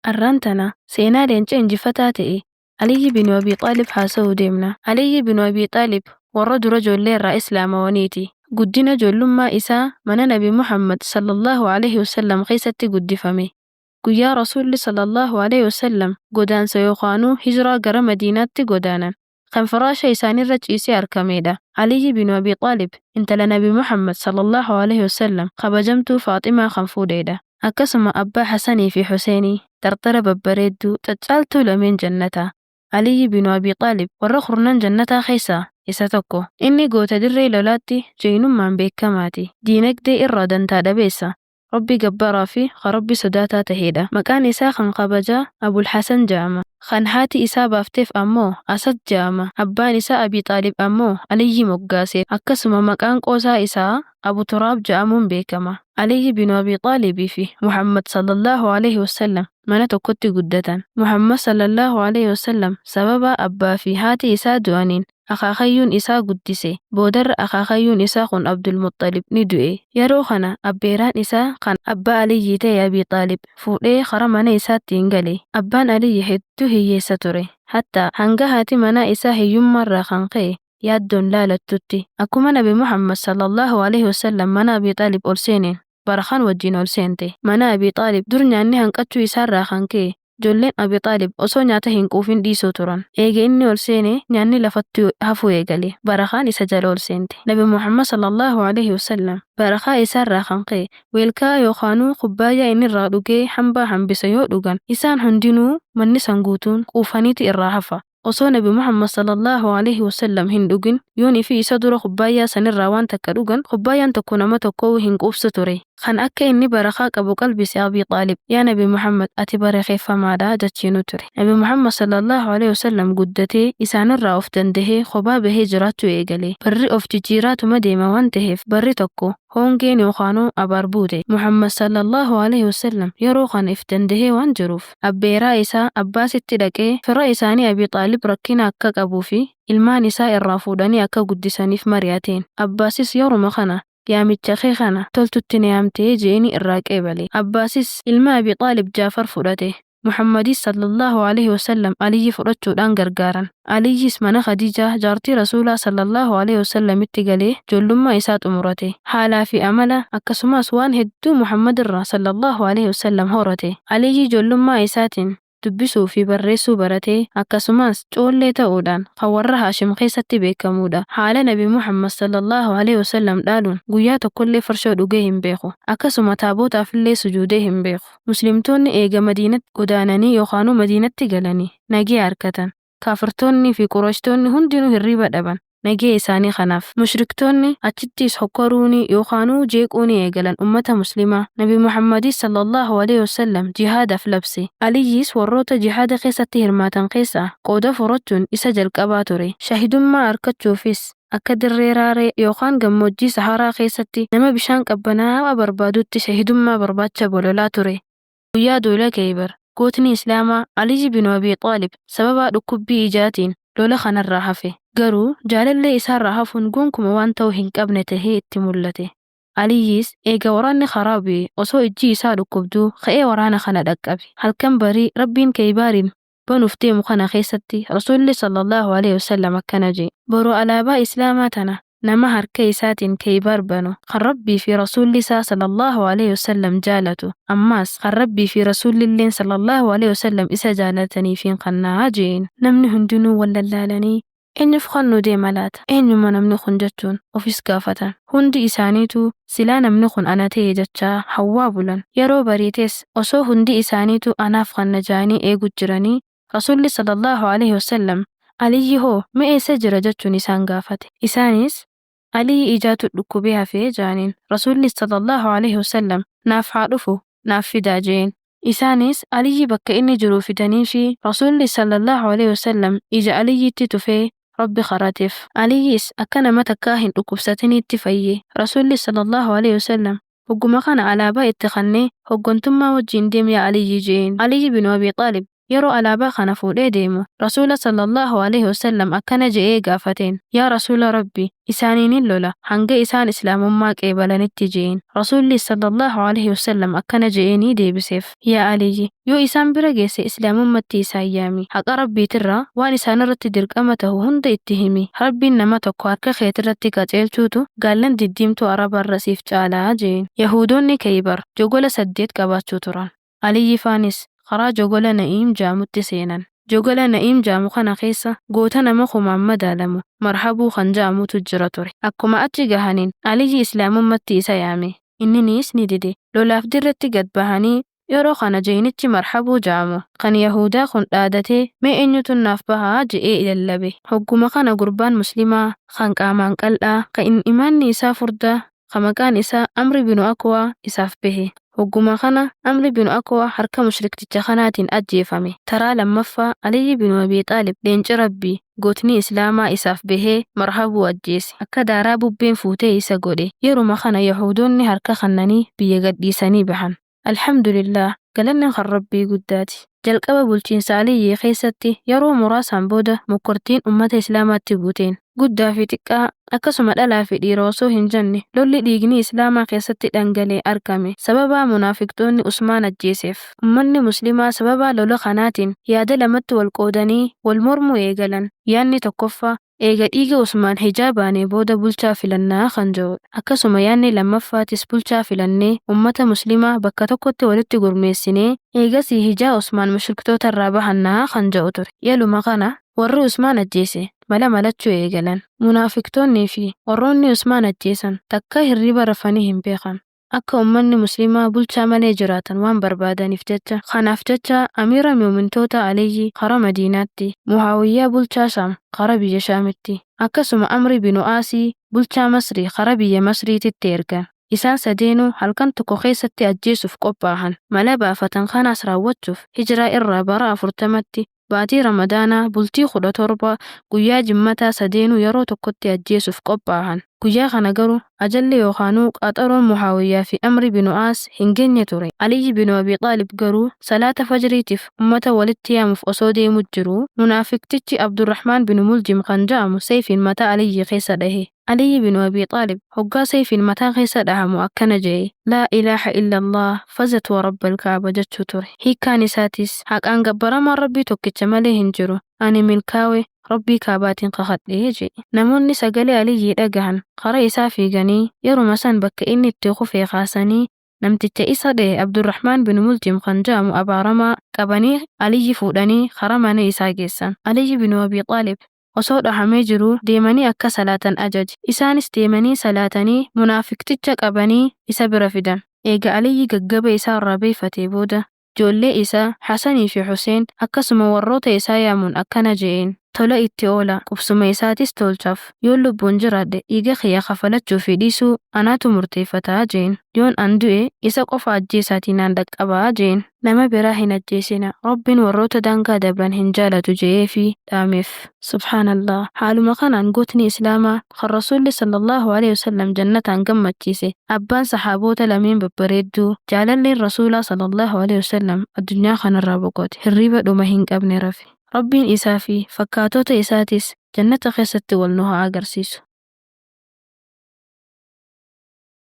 Arrantana seenaa leenca injifataa ta'e Aliyyi bin Abi Xaalib haasa'uu deemna. Aliyyi bin Abi Xaalib warra dura ijoollee irraa islaamawaniiti. Guddina ijoollummaa isaa mana Nabi Muhammad sallallahu alaihi wasallam keessatti guddifame. Guyyaa Rasuulli sallallahu alaihi wasallam godaansa yookaanuu hijiraa gara Madiinaatti godaanan. Kan firaasha isaanirra ciisee argamedha. Aliyyi bin Abi Xaalib intala Nabi Muhammad sallallahu alaihi wasallam kabajamtuu Faaximaa kan fuudhedha. Akkasuma abbaa Hasanii fi Huseenii tartara babbareedduu caccaaltuu lameen jannataa. Aliyyi bin Abi Xaalib warra kurnan jannataa keessaa isa tokko. Inni goota dirree lolaatti jeenummaan beekamaati. Diinagdee irraa dantaa dhabeessa. Rabbi gabbaraa fi Rabbi sodaataa tahedha. Maqaan isaa kan kabajaa Abul Hasan jedhama. Kan haati isaa baafteef ammoo Asad jedhama. Abbaan isaa Abi Xaalib ammoo Aliyyi moggaase. Akkasuma maqaan qoosaa isaa Abu Turaab jedhamuun beekama. Aliyyi bin Abi Xaalibii fi Muhammad sallallahu alaihi wasallam mana tokkotti guddatan. Muhammad sallallahu alaihi wasallam sababa abbaa fi haati isaa du'aniin akaakayyuun isaa guddise. Boodarra akaakayyuun isaa kun Abdul Muttalib ni du'e. Yeroo kana abbeeraan isaa kan abbaa Aliyyi ta'e Abi Xaalib fuudhee kara mana isaatti hin gale. Abbaan Aliyyi hedduu hiyyeessa ture. Hatta hanga haati manaa isaa hiyyummaarraa kan ka'e yaaddoon laalattutti. Akkuma Nabi Muhammad sallallahu alaihi wasallam mana Abi Xaalib ol seeneen barakaan wajjin ol seente. Mana Abi Xaalib dur nyaanni hanqachuu isaarraa kan ka'e ijoolleen Abi Xaalib osoo nyaata hin quufin dhiisuu turan. Eega inni ol seene nyaanni lafatti hafuu eegale. Barakaan isa jala ol seente. Nabi Muhammad sallallahu alaihi wasallam barakaa isaarraa kan ka'e weelkaa yookaanuu kubbaayyaa inni irraa dhugee hambaa hambisa yoo dhugan isaan hundinuu manni san guutuun quufaniiti irraa hafa. Osoo Nabi Muhammad sallallahu alaihi wasallam hin dhugin yoonii fi isa dura kubbaayyaa sanirraa waan takka dhugan kubbaayyaan tokko nama tokkoo hin quufsu ture. Kan akka inni barakaa qabu qalbise Abi Xaalib yaa Nabi Muhammad ati barakeeffamaadha jechiinu ture. Nabi Muhammad sallallahu alaihi wasallam guddatee isaanirraa of dandahee kophaa bahee jiraachuu eegale. Barri of jijjiiraatuma deema waan ta'eef barri tokko hongeen yookaanuu abaar buute. Muhammad sallallahu alaihi wasallam yeroo kana if dandahee waan jiruuf abbeeraa isaa Abbaasitti dhaqee fira isaanii Abi Xaalib rakkina akka qabuu fi ilmaan isaa irraa fuudhanii akka guddisaniif mari'ateen. Abbaasis yeruma kana yaamicha kee kana toltutti neeyamtee jeeni irraa qeebale. Abbaasis ilma Abi Xaalib Jaafar fudhate. Muhammadis sallallahu alaihi wasallam Aliyyi fudhachuudhaan gargaaran. Aliyyis mana Khadijaa jaartii Rasuulaa sallallahu alaihi wasallamitti galee ijoollummaa isaa xumurate. Haalaa fi amala akkasumas waan hedduu Muhammad irraa sallallahu alaihi wasallam horate. Aliyyi ijoollummaa isaatiin dubbisuu fi barreessuu baratee akkasumas coollee ta'uudhaan kan warra Haashim keessatti beekamuudha. Haala Nabi Muhammad sallallahu alaihi wasallam dhaaluun guyyaa tokkollee farshoo dhugee hin beeku. Akkasuma taabootaafillee sujuudee hin beeku. Muslimtoonni eega Madiinatti godaananii yookaanuu Madiinatti galanii nagee harkatan. Kaafirtoonni fi Qurayshtoonni hundinuu hirriba dhaban. Nagee isaanii kanaaf mushriktoonni achittis hokkoruuni yookaanuu jeequuni eegalan ummata muslimaa. Nabi Muhammadis sallallahu alaihi wasallam jihaadaaf labse. Aliyyis warroota jihaada keessatti hirmaatan keessaa qooda fudhachuun isa jalqabaa ture. Shahidummaa argachuufis akka dirree raaree yookaan gammoojjii Saharaa keessatti nama bishaan qabbanaa'aa barbaadutti shahidummaa barbaacha bololaa ture. Guyyaa duula Khaybar gootni Islaamaa Aliyyi bin Abi Xaalib sababa dhukkubbii ijaatiin lola kanarraa hafe. Garuu jaalallee isaarraa hafuun gonkumaa waan ta'uu hin qabne tahee itti mul'ate. Aliyyis eega waraanni karaa bu'e osoo ijji isaa dhukkubduu ka'ee waraana kana dhaqqabe. Halkan barii Rabbiin Khaybaariin banuuf deemu kana keessatti Rasuulli sallallahu alaihi wasallam akkana jedhe. Boroo alaabaa Islaamaa tana nama harka isaatiin Khaybaar banu kan Rabbii fi Rasuulli isaa sallallahu alaihi wasallam jaalatu ammaas kan Rabbii fi Rasuullilleen sallallahu alaihi wasallam isa jaalataniifiin kannaa jeen. Namni hundinuu wallallaalanii eenyuuf kannu deema laata? Eenyuma namni kun jechuun ofis gaafatan. Hundi isaaniitu silaa namni kun ana ta'e jechaa hawwaa bulan. Yeroo bariites osoo hundi isaaniitu anaaf kanna jaanii eegu jiranii Rasuulli sallallahu alaihi wasallam Aliyyi hoo mee eessa jira jechuun isaan gaafate. Isaanis Aliyyi ijaatu dhukkubee hafee jaaniin. Rasuulli sallallahu alaihi wasallam naaf haa dhufu naaf fidaa jeen. Isaanis Aliyyi bakka inni jiru fidanii fi Rasuulli sallallahu alaihi wasallam ija Aliyyitti tufee Rabbi kadhateef. Aliyyis akka nama takkaa hin dhukkubsatiniitti fayye. Rasuulli sallallahu alaihi wasallam hogguma kana alaabaa itti kannee hoggantummaa wajjin deem yaa Aliyyi jeen. Aliyyi bin Abi Xaalib yeroo alaabaa kana fuudhee deemu rasuula sallallahu alaihi wasallam akkana je'ee gaafateen yaa rasuula rabbi isaaniin lola hanga isaan islaamummaa qeebalanitti je'een rasuulli sallallahu alaihi wasallam akkana je'eenii deebiseef yaa aliyyi yoo isaan bira geesse islaamummatti isaan yaami haqa rabbiitirraa waan isaan irratti dirqama ta'u hunda itti himi rabbiin nama tokko harka keetirratti qaceelchuutu gaallan diddiimtuu arabarra siif caalaa je'een yahudoonni Kaybar jogola 8 qabaachuu turan aliyyi faanis karaa jogola Na'iim jaamutti seenan jogola Na'iim jaamu kana keessa goota nama kumaan madaalamu marhabuu kan jaamutu jira ture akkuma achi gahaniin aliyyi islaamummatti isa yaame inninis ni dide lolaaf dirratti gad bahanii yeroo kana jeenichi marhabuu jaamu kan yahudaa kun dhaadatee mee eenyutu naaf bahaa je'ee ilallabe hogguma kana gurbaan muslimaa kan qaamaan qal'aa kan imaanni isaa furdaa kan maqaan isaa Amri binu Akwaa isaaf bahe hogguma kana Amri binu Akwaa harka mushrikticha kanaatiin ajjeefame taraa lammaffaa Aliyyi binu Abii Xaalib leenci rabbii gootni islaamaa isaaf bahee marhabuu ajjeese akka daaraa bubbeen fuutee isa godhe yeruma kana yahudoonni harka kannanii biyya gadhiisanii bahan alhamdulillah galanni kan rabbii guddaati jalqaba bulchiinsa Aliyyi keessatti yeroo muraasaan booda mokkortiin ummata islaamaatti buuteen guddaa fi xiqqaa akkasuma dhalaa fi dhiira osoo hin jenne lolli dhiigni islaamaa keessatti dhangalee argame sababa munaafiqtoonni Usmaan ajjeeseef ummanni muslimaa sababa lola kanaatiin yaada lamatti wal qoodanii wal mormuu eegalan yaanni tokkoffaa eega dhiiga Usmaan hijaabaanee booda bulchaa filannaa kan jedhudha akkasuma yaanni lammaffaatis bulchaa filannee ummata muslimaa bakka tokkotti walitti gurmeessinee eegasii hijaa Usmaan mushriktoota irraa bahannaa kan jedhu ture yaaluma kana warri Usmaan ajjeese mala malachuu eegalan munaafiqtoonnii fi warroonni Usmaan ajjeesan takka hirriba rafanii hin beekan akka ummanni muslimaa bulchaa malee jiraatan waan barbaadaniif jecha kanaaf jecha amiira muumintoota Aliyyi karaa Madiinaatti Muhawiyyaa bulchaa Shaam karaa biyya Shaamitti akkasuma Amri binu Aasii bulchaa Masrii karaa biyya Masriititti ergan isaan sadeenuu halkan tokko keessatti ajjeesuuf qophaa'an mala baafatan kanaas raawwachuuf hijiraa irraa bara 40tti baatii Ramadaanaa bultii 17 guyyaa jimmataa sadeenuu yeroo tokkotti ajjeesuuf qophaa'an guyyaa kana garuu ajalli yookaanuu qaxaroon Muhawiyyaa fi Amri binu Aas hin geenye ture Aliyyi binu Abii Xaalib garuu salaata fajriitiif ummata walitti yaamuuf osoo deemu jiru munaafiqtichi Abdurrahmaan binu Muljim kan jedhamu sayfiin mataa Aliyyi keessa dhahe Aliyyi binu Abii Xaalib hoggaa sayfiin mataa keessa dhahamu akkana jedhe laa ilaaha illallah fazat wa rabbal kaaba jechuu ture hiikkaan isaatis haqaan gabbaramaan rabbii tokkicha malee hin jiru ani milkaawe rabbii kaabaatiin kakadhee jedhe namoonni sagalee Aliyyi dhagahan karaa isaa fiiganii yeruma san bakka inni itti kufee kaasanii namticha isa dhahe Abdurrahmaan bin Muljim kan jedhamu abaaramaa qabanii Aliyyi fuudhanii karaa mana isaa geessan Aliyyi bin Abii Xaalib osoo dhahamee jiru deemanii akka salaatan ajaje isaanis deemanii salaatanii munaafiqticha qabanii isa bira fidan eega Aliyyi gaggaba isaa irraa beefatee booda ijoollee isaa Hasanii fi Huseen akkasuma warroota isaa yaamuun akkana je'een tola itti oola qubsuma isaatis tolchaaf yoo lubbuun jiraadhe dhiiga kiyya kafalachuu fi dhiisuu anaatu murteeffataa jeen yoon an du'e isa qofa ajjeesaatii naan dhaqqabaa jeen nama biraa hin ajjeesina rabbiin warroota daangaa dabran hin jaalatu je'ee fi dhaameef subhaanallah haaluma kanaan gootni islaamaa kan rasuulli sallallahu alaihi wasallam jannataan gammachiise abbaan sahaabota lameen babbareedduu jaalalleen rasuulaa sallallahu alaihi wasallam addunyaa kanarraa boqote hirriba dhuma hin qabne rafe rabbiin isaa fi fakkaatota isaatis jannata keessatti wal nu haa agarsiisu